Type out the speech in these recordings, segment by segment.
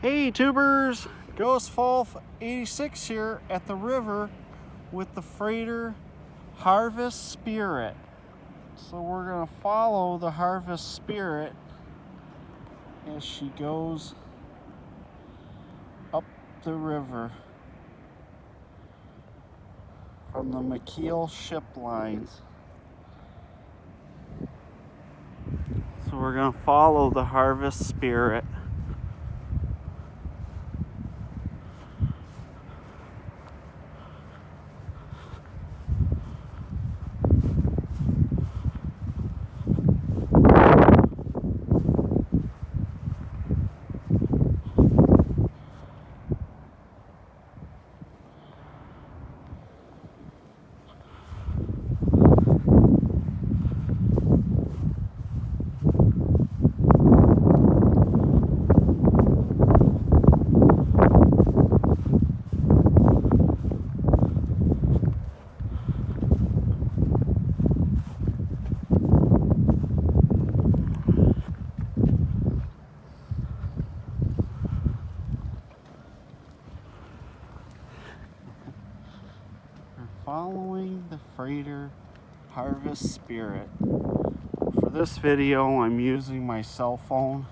Hey tubers, Ghost Wolf 86 here at the river with the freighter Harvest Spirit. So we're going to follow the Harvest Spirit as she goes up the river from the McKeel ship lines. So we're going to follow the Harvest Spirit. Following the freighter Harvest Spirit. For this video, I'm using my cell phone.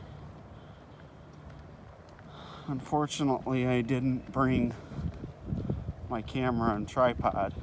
Unfortunately, I didn't bring my camera and tripod.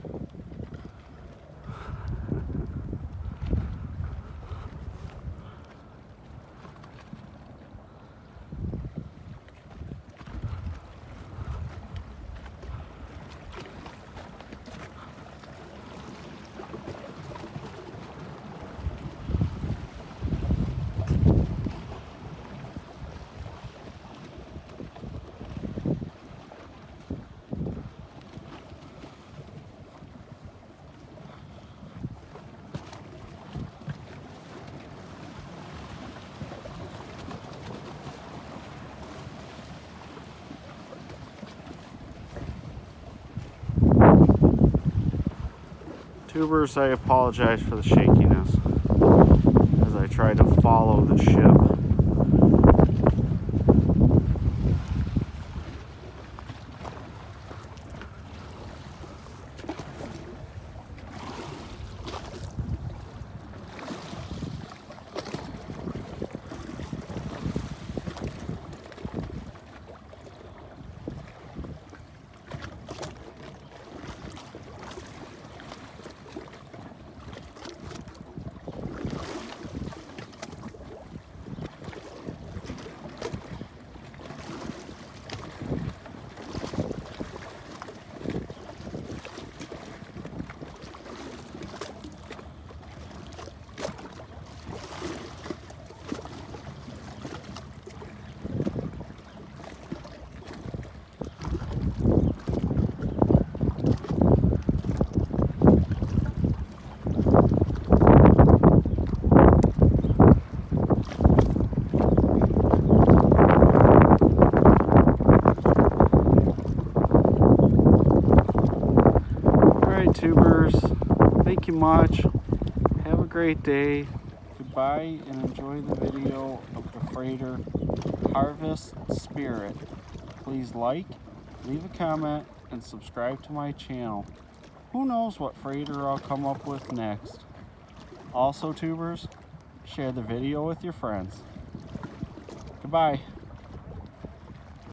Tubers, I apologize for the shakiness as I try to follow the ship. Tubers, thank you much. Have a great day. Goodbye and enjoy the video of the freighter Harvest Spirit. Please like, leave a comment, and subscribe to my channel. Who knows what freighter I'll come up with next. Also, tubers, share the video with your friends. Goodbye.